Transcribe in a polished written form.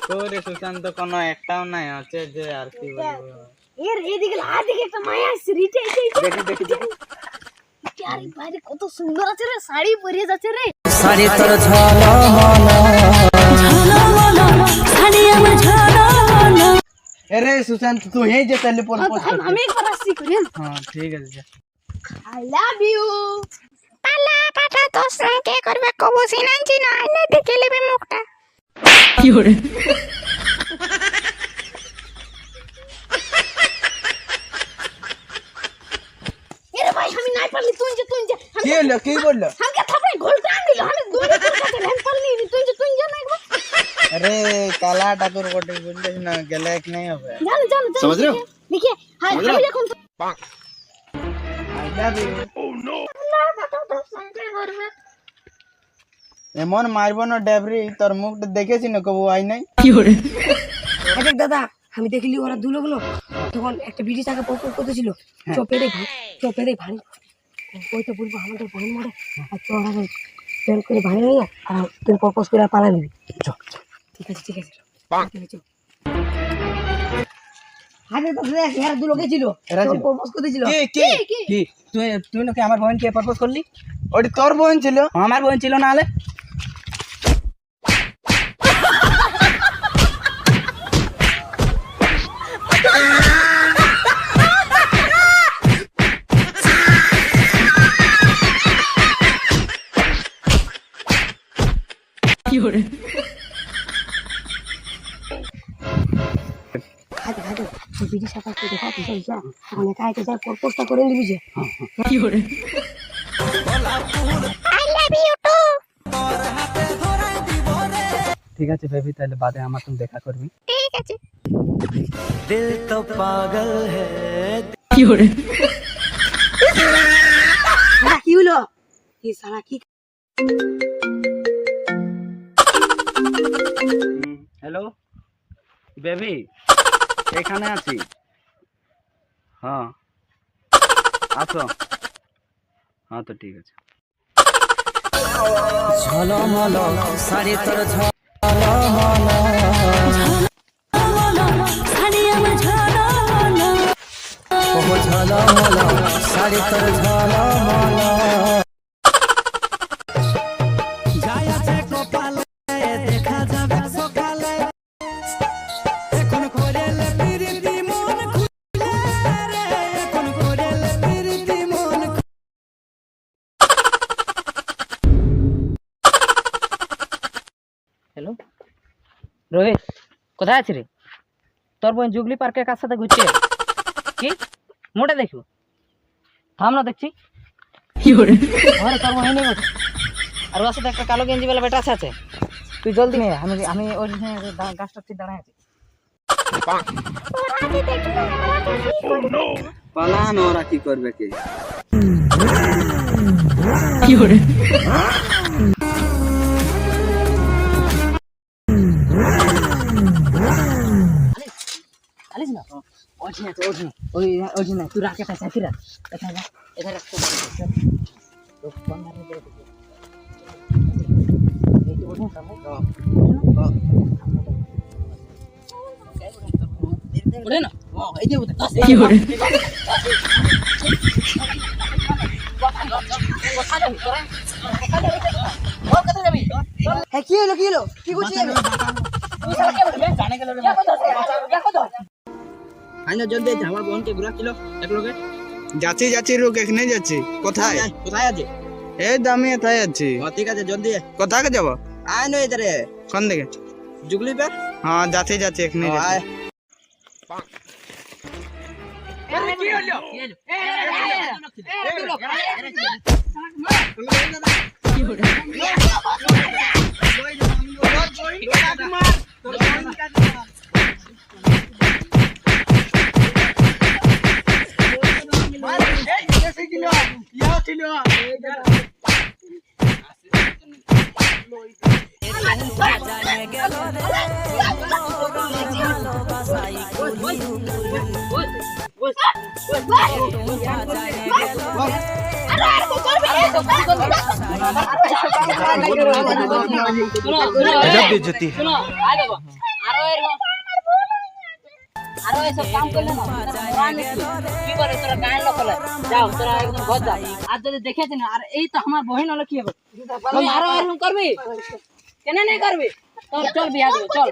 তোরে সুশান্ত কোনো একটাও নাই আছে যে আর কি বলবো এর এদিকে আদিকে একটা মায়া আসছে রিটে দেখি দেখি দেখি আরে বাইরে কত সুন্দর আছে রে শাড়ি পরিয়ে যাচ্ছে রে শাড়ি তোর ঝলমল শাড়ি আমার ঝলমল। আরে সুশান্ত তুই এই যে তাহলে প্রপোজ কর আমি একবার আসছি করিম হ্যাঁ ঠিক আছে যা আই লাভ ইউ পালা পাটা তোর সঙ্গে কে করবে কবু সিনাঞ্চি না আইলে দেখে নেবে মুখটা কি করে এরে ভাই আমি নাই পারলি তুই যে কি হলো কি বললো হালকা থাপড়ে গোলটা আনলি আমি দৌড়ে তোর কাছে ল্যান্ড পারলি তুই যে না একবার अरे काला ठाकुर कोटे बोलते हैं ना गलत नहीं हो गया चल समझ रहे हो देखिए हाय हम এখন I love you oh no এমন মারবো না ডেবরি তোর মুখটা দেখেছি না কবু আই নাই কি করে দেখ দাদা আমি দেখলি ওরা দুলোগুলো তখন একটা বিড়ি টাকা প্রপোজ করতেছিল চপেরে ভারী ওইটা বলবো আমাদের বোন মরে আর তোরা প্ল্যান করে ভারী নিয়ে আর তুই প্রপোজ করে পালা নিবি ঠিক আছে আরে তো দেখ এরা দুলোকে ছিল এরা ছিল? প্রপোজ করতেছিল কি তুই নাকি আমার বোনকে প্রপোজ করলি? ওটি তোর বোন ছিল আমার বোন ছিল না হলে কি করে হাতে তুই বিড়ি সাপা করে দেখা তুই যা আমি একা যা প্রপোজটা করে নিবি যে কি করে আই লাভ ইউ টু ঠিক আছে বেবি তাহলে বাদে আমার তুমি দেখা করবি ঠিক আছে দিল তো পাগল হে কি করে কি হলো এই সারা কি হ্যালো বেবি এখানে আছি হ্যাঁ আসো হ্যাঁ তো ঠিক আছে ঝলমল শাড়ি তোর ঝলমল শাড়ি আমার ঝলমল ও ঝলমল শাড়ি তোর ঝলমল যাই আছে কপালে দেখা যাবে সকালে এখন করেলে প্রীতি মন খুলে রে এখন করেলে প্রীতি মন হ্যালো রোহিত কোথায় আছিস রে তোর বোন জুগলি পার্কের কাছ সাথে ঘুরছে কি মোটা দেখো থাম না দেখছি কি করে আরে তোর বোন নেই আর ওর সাথে একটা কালো গেঞ্জি বেলা বেটা আছে তুই জলদি নে আমি ওই গাছটা ঠিক দাঁড়ায় আছি ওরা দি দেখলো আমরা তো কি করব পালান ওরা কি করবে কি কি করে আলিস না ওই না তুই রাখে তা চাকরি রাখ এখানে রাখ তো বন্ধ করে দে এই তো ওঠে সামনে ওঠে না এই যে ওঠে কি করে হ্যাঁ কি হলো কি করছিস আইনা জলদি আছে আমার বোনকে ঘুরাচ্ছিল এক লোকে যাচ্ছি রুক এখানে যাচ্ছি কোথায় কোথায় আছে এই দামি এথায় আছি ঠিক আছে জলদি কোথায় যাব আয় না ইধারে কোন দিকে জুগলি পে হ্যাঁ যাচ্ছি এখানে যাচ্ছি गजब बेइज्जती है। আরো আরো এসব কাম করলে না কি বলে তোরা গায়ের লোক হলে যাও তোরা একদম ঘর যাও আর যদি দেখেছি না আর এই তো আমার বহিন হলো কি হবে তুই আরো এরকম করবি কেন नहीं করবি চল চল বিয়া দেবো চল